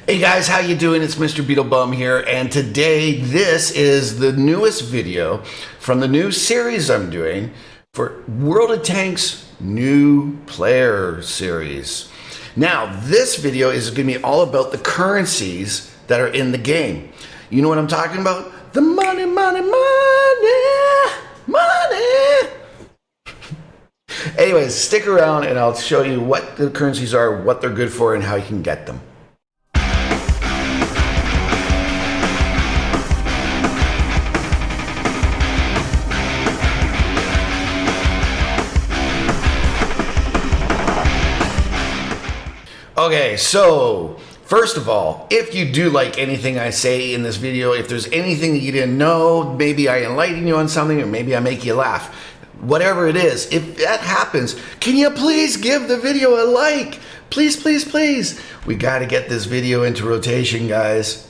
Hey guys, how you doing? It's Mr.BeetleBum here, and today this is the newest video from the new series I'm doing for World of Tanks New Player series. Now, this video is going to be all about the currencies that are in the game. You know what I'm talking about? The money, money, money, money. Anyways, stick around and I'll show you what the currencies are, what they're good for, and how you can get them. Okay, so first of all, if you do like anything I say in this video, if there's anything that you didn't know, maybe I enlighten you on something, or maybe I make you laugh, whatever it is, if that happens, can you please give the video a like? Please, please, please. We got to get this video into rotation, guys.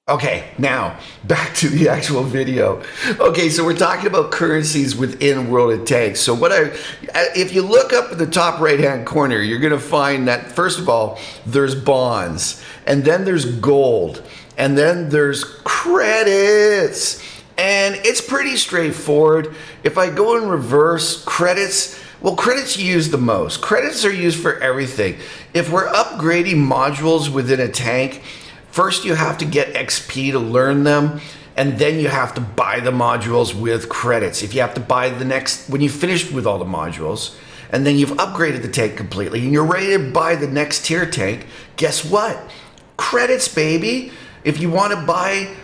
Okay, now back to the actual video. Okay, so we're talking about currencies within World of Tanks. So if you look up at the top right-hand corner, you're gonna find that first of all, there's bonds, and then there's gold, and then there's credits. And it's pretty straightforward. If I go in reverse, credits, well, credits you use the most. Credits are used for everything. If we're upgrading modules within a tank, first, you have to get XP to learn them, and then you have to buy the modules with credits. If you have to buy the next, when you finished with all the modules, and then you've upgraded the tank completely, and you're ready to buy the next tier tank, guess what? Credits, baby. If you want to buy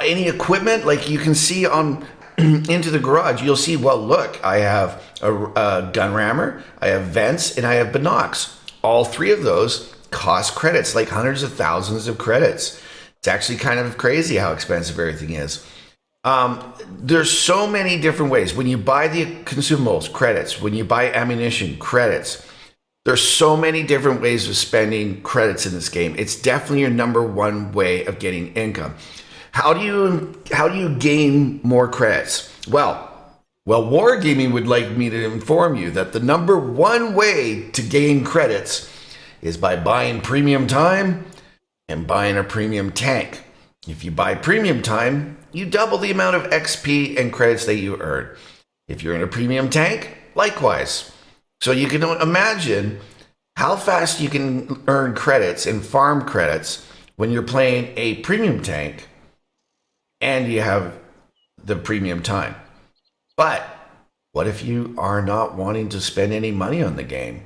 any equipment, like you can see on into the garage, you'll see, well, look, I have a gun rammer, I have vents, and I have binocs. All three of those cost credits, like hundreds of thousands of credits. It's actually kind of crazy how expensive everything is. There's so many different ways. When you buy the consumables, credits. When you buy ammunition, credits. There's so many different ways of spending credits in this game. It's definitely your number one way of getting income. How do you gain more credits? Well, Wargaming would like me to inform you that the number one way to gain credits is by buying premium time and buying a premium tank. If you buy premium time, you double the amount of XP and credits that you earn. If you're in a premium tank, likewise. So you can imagine how fast you can earn credits and farm credits when you're playing a premium tank and you have the premium time. But what if you are not wanting to spend any money on the game?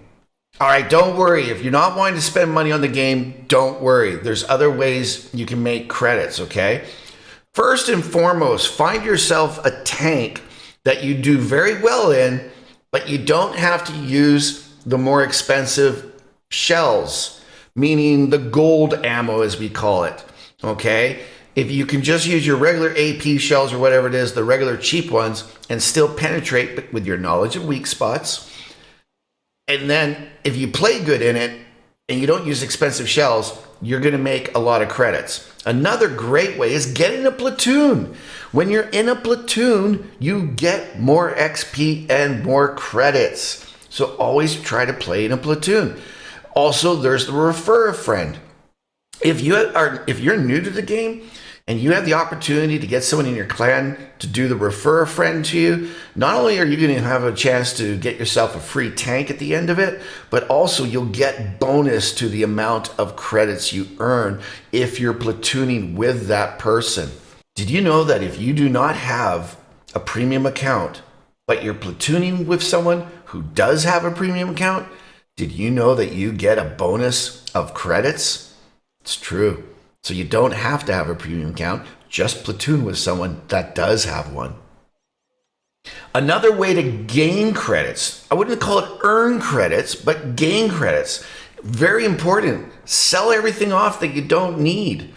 All right, don't worry. If you're not wanting to spend money on the game, don't worry. There's other ways you can make credits, okay? First and foremost, find yourself a tank that you do very well in, but you don't have to use the more expensive shells, meaning the gold ammo, as we call it, okay? If you can just use your regular AP shells or whatever it is, the regular cheap ones, and still penetrate with your knowledge of weak spots, and then if you play good in it and you don't use expensive shells, you're going to make a lot of credits. Another great way is get in a platoon. When you're in a platoon, you get more XP and more credits. So always try to play in a platoon. Also, there's the refer a friend. If you're new to the game and you have the opportunity to get someone in your clan to do the refer a friend to you, not only are you going to have a chance to get yourself a free tank at the end of it, but also you'll get bonus to the amount of credits you earn if you're platooning with that person. Did you know that if you do not have a premium account, but you're platooning with someone who does have a premium account, did you know that you get a bonus of credits? It's true. So you don't have to have a premium account, just platoon with someone that does have one. Another way to gain credits, I wouldn't call it earn credits, but gain credits. Very important. Sell everything off that you don't need.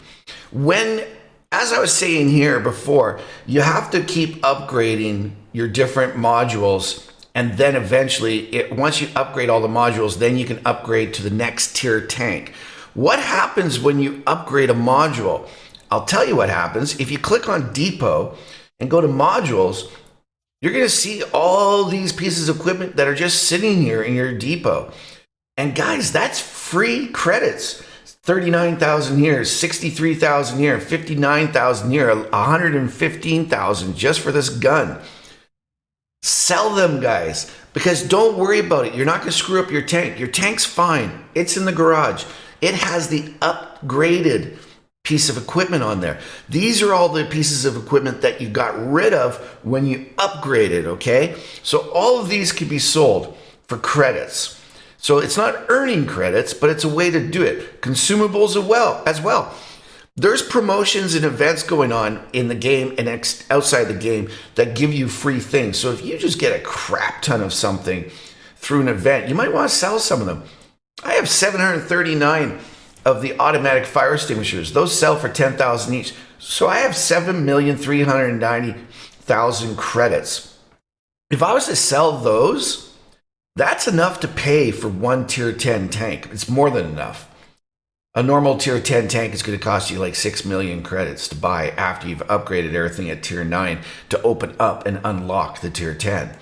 As I was saying here before, you have to keep upgrading your different modules, and then eventually, once you upgrade all the modules, then you can upgrade to the next tier tank. What happens when you upgrade a module? I'll tell you what happens. If you click on Depot and go to modules, you're going to see all these pieces of equipment that are just sitting here in your depot. And guys, that's free credits. 39,000 here, 63,000 here, 59,000 here, 115,000 just for this gun. Sell them, guys, because don't worry about it. You're not going to screw up your tank. Your tank's fine. It's in the garage. It has the upgraded piece of equipment on there. These are all the pieces of equipment that you got rid of when you upgraded, okay? So all of these can be sold for credits. So it's not earning credits, but it's a way to do it. Consumables as well. There's promotions and events going on in the game and outside the game that give you free things. So if you just get a crap ton of something through an event, you might want to sell some of them. I have 739 of the automatic fire extinguishers. Those sell for 10,000 each. So I have 7,390,000 credits. If I was to sell those, that's enough to pay for one tier 10 tank. It's more than enough. A normal tier 10 tank is going to cost you like 6 million credits to buy after you've upgraded everything at tier 9 to open up and unlock the tier 10.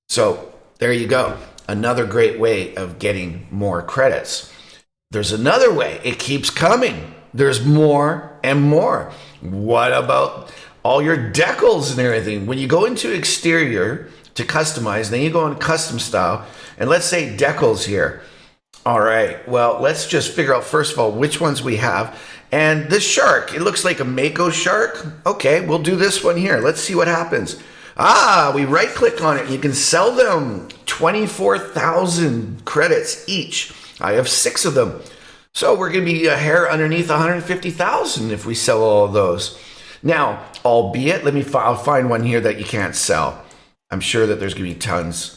So there you go. Another great way of getting more credits. There's another way. It keeps coming. There's more and more. What about all your decals and everything? When you go into exterior to customize, then you go into custom style, and let's say decals here. All right, well, let's just figure out, first of all, which ones we have. And this shark, it looks like a Mako shark. Okay, we'll do this one here. Let's see what happens. We right click on it, and you can sell them 24,000 credits each. I have 6 of them. So we're gonna be a hair underneath 150,000 if we sell all of those. Now, albeit, I'll find one here that you can't sell. I'm sure that there's gonna be tons.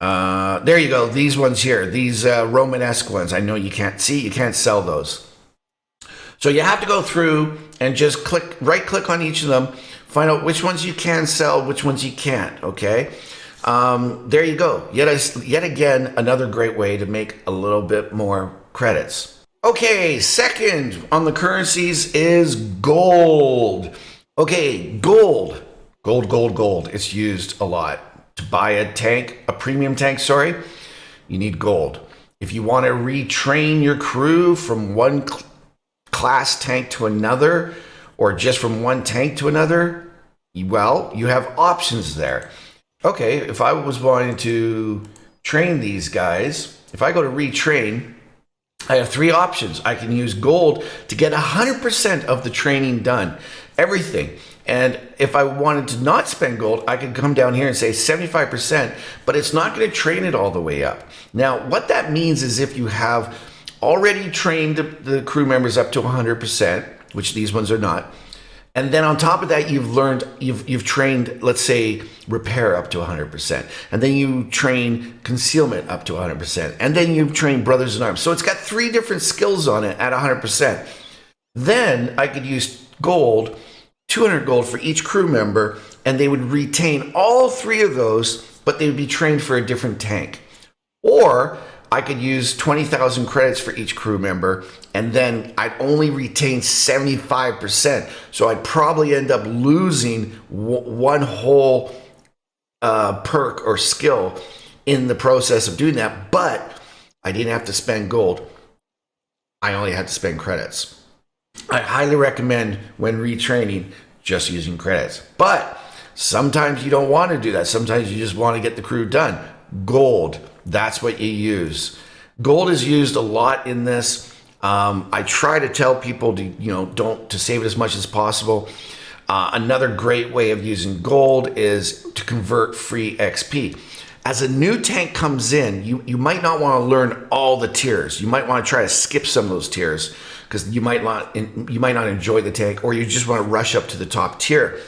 There you go, these ones here, these Romanesque ones. I know you can't sell those. So you have to go through and just right click on each of them, find out which ones you can sell, which ones you can't, okay? There you go. Yet again, another great way to make a little bit more credits. Okay, second on the currencies is gold. Okay, gold. Gold. It's used a lot. To buy a premium tank, you need gold. If you want to retrain your crew from one class tank to another, or just from one tank to another, well, you have options there. Okay, if I was wanting to train these guys, if I go to retrain, I have 3 options. I can use gold to get 100% of the training done, everything. And if I wanted to not spend gold, I could come down here and say 75%, but it's not going to train it all the way up. Now, what that means is if you have already trained the crew members up to 100%, which these ones are not, and then on top of that, you've trained, let's say, repair up to 100%. And then you train concealment up to 100%. And then you train brothers in arms. So it's got 3 different skills on it at 100%. Then I could use gold, 200 gold for each crew member, and they would retain all 3 of those, but they would be trained for a different tank. Or I could use 20,000 credits for each crew member, and then I'd only retain 75%. So I'd probably end up losing one whole perk or skill in the process of doing that, but I didn't have to spend gold. I only had to spend credits. I highly recommend when retraining just using credits, but sometimes you don't want to do that. Sometimes you just want to get the crew done. Gold, that's what you use. Gold is used a lot in this. I try to tell people to save it as much as possible. Another great way of using gold is to convert free XP. As a new tank comes in, you might not want to learn all the tiers. You might want to try to skip some of those tiers because you might not enjoy the tank, or you just want to rush up to the top tier.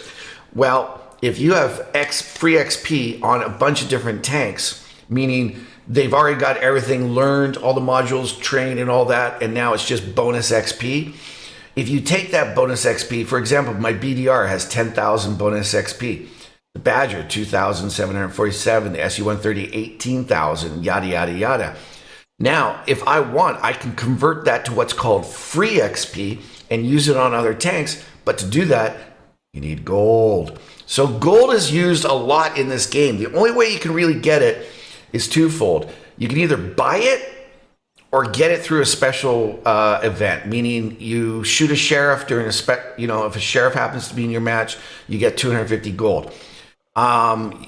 Well, if you have free XP on a bunch of different tanks, meaning they've already got everything learned, all the modules trained and all that, and now it's just bonus XP. If you take that bonus XP, for example, my BDR has 10,000 bonus XP. The Badger, 2,747. The SU-130, 18,000, yada, yada, yada. Now, if I want, I can convert that to what's called free XP and use it on other tanks. But to do that, you need gold. So gold is used a lot in this game. The only way you can really get it is twofold. You can either buy it or get it through a special event, meaning you shoot a sheriff during if a sheriff happens to be in your match, you get 250 gold.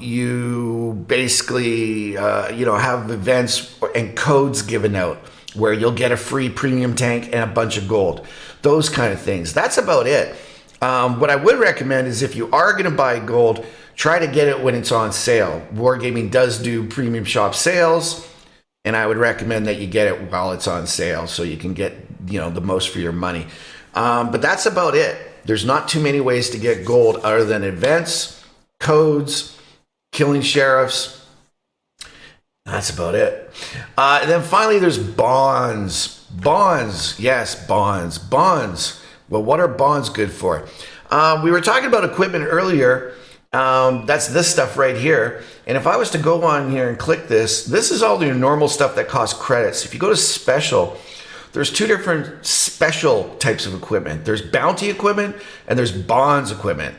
You basically, have events and codes given out where you'll get a free premium tank and a bunch of gold. Those kind of things. That's about it. What I would recommend is if you are going to buy gold, try to get it when it's on sale. Wargaming does do premium shop sales, and I would recommend that you get it while it's on sale so you can get, the most for your money. But that's about it. There's not too many ways to get gold other than events, codes, killing sheriffs. That's about it. And then finally, there's bonds. Bonds. Yes, bonds. Bonds. Well, what are bonds good for? We were talking about equipment earlier. That's this stuff right here. And if I was to go on here and click this is all your normal stuff that costs credits. If you go to special, there's two different special types of equipment. There's bounty equipment and there's bonds equipment.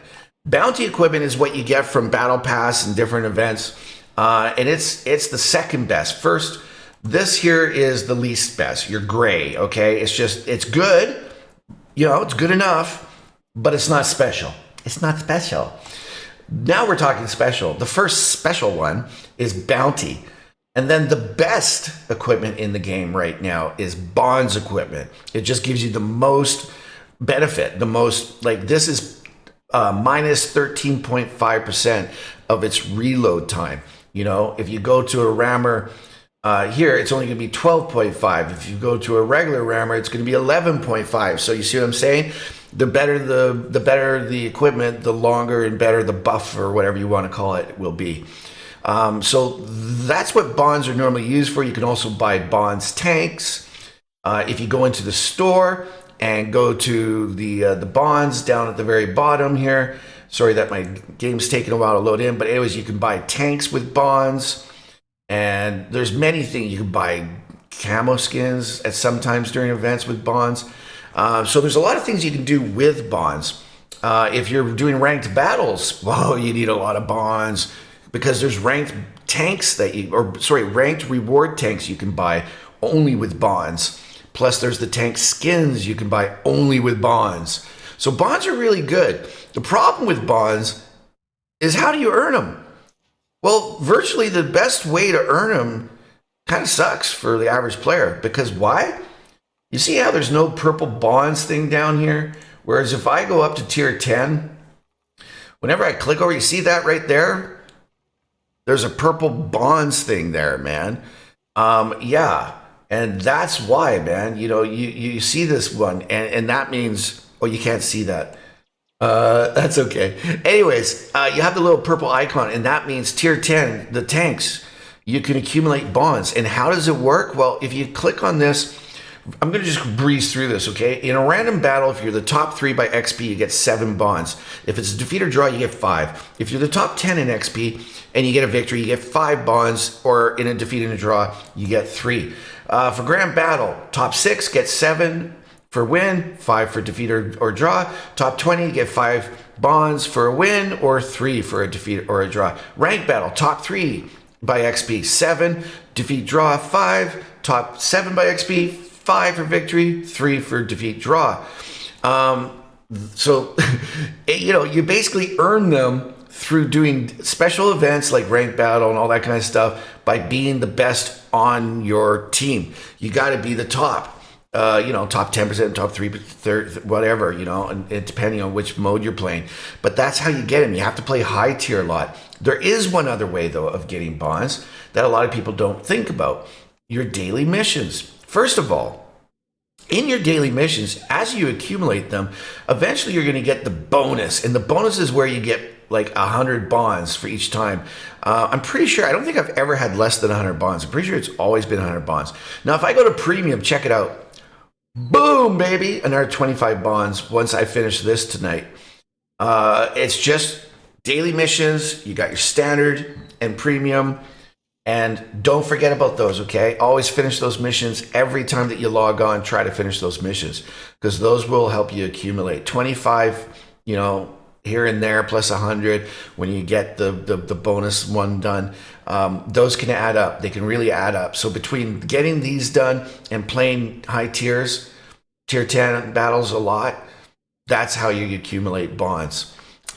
Bounty equipment is what you get from Battle Pass and different events. And it's the second best. First, this here is the least best. Your gray, okay? It's good. It's good enough, but it's not special. It's not special. Now we're talking special. The first special one is bounty. And then the best equipment in the game right now is bonds equipment. It just gives you the most benefit, this is minus 13.5% of its reload time. If you go to a rammer here, it's only going to be 12.5. If you go to a regular rammer, it's going to be 11.5. So you see what I'm saying? The better the equipment, the longer and better the buff or whatever you want to call it will be. So that's what bonds are normally used for. You can also buy bonds tanks. If you go into the store and go to the bonds down at the very bottom here. Sorry that my game's taking a while to load in, but anyways, you can buy tanks with bonds, and there's many things. You can buy camo skins at sometimes during events with bonds. So there's a lot of things you can do with bonds. If you're doing ranked battles, you need a lot of bonds because there's ranked tanks ranked reward tanks you can buy only with bonds. Plus there's the tank skins you can buy only with bonds. So bonds are really good. The problem with bonds is how do you earn them? Well, virtually the best way to earn them kind of sucks for the average player. Because why? You see how there's no purple bonds thing down here? Whereas if I go up to tier 10, whenever I click over, you see that right there? There's a purple bonds thing there, man. Yeah. And that's why, man, you see this one and that means, you can't see that. That's okay. Anyways, you have the little purple icon and that means tier 10, the tanks, you can accumulate bonds. And how does it work? Well, if you click on this, I'm going to just breeze through this, okay? In a random battle, if you're the top 3 by XP, you get 7 bonds. If it's a defeat or draw, you get 5. If you're the top 10 in XP and you get a victory, you get 5 bonds, or in a defeat and a draw, you get 3. For grand battle, top 6 get 7 for win, 5 for defeat or draw. Top 20, you get 5 bonds for a win, or 3 for a defeat or a draw. Rank battle, top 3 by XP, 7, defeat, draw, 5. Top 7 by XP, 5 for victory, 3 for defeat, draw. So, you basically earn them through doing special events like ranked battle and all that kind of stuff by being the best on your team. You got to be the top. Top 10%, top 3%, whatever, and depending on which mode you're playing. But that's how you get them. You have to play high tier a lot. There is one other way, though, of getting bonds that a lot of people don't think about. Your daily missions. First of all, in your daily missions, as you accumulate them, eventually you're going to get the bonus. And the bonus is where you get like 100 bonds for each time. I'm pretty sure, I don't think I've ever had less than 100 bonds. I'm pretty sure it's always been 100 bonds. Now, if I go to premium, check it out. Boom, baby, another 25 bonds once I finish this tonight. It's just daily missions. You got your standard and premium. And don't forget about those, okay? Always finish those missions. Every time that you log on, try to finish those missions because those will help you accumulate 25, here and there, plus 100 when you get the bonus one done. those can add up. They can really add up. So between getting these done and playing high tiers, tier 10 battles a lot, that's how you accumulate bonds.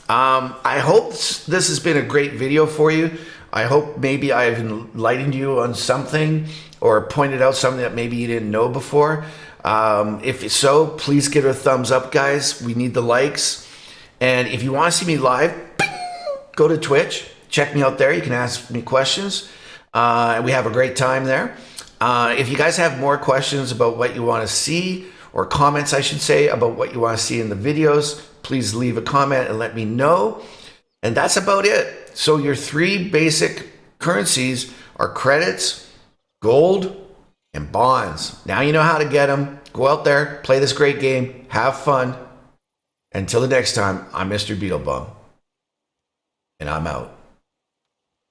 I hope this has been a great video for you. I hope maybe I've enlightened you on something or pointed out something that maybe you didn't know before. If so, please give it a thumbs up, guys. We need the likes. And if you want to see me live, go to Twitch. Check me out there. You can ask me questions. We have a great time there. If you guys have more questions about what you want to see, or comments, I should say, about what you want to see in the videos, please leave a comment and let me know. And that's about it. So your 3 basic currencies are credits, gold, and bonds. Now you know how to get them. Go out there, play this great game, have fun. Until the next time, I'm Mr. BeetleBum, and I'm out.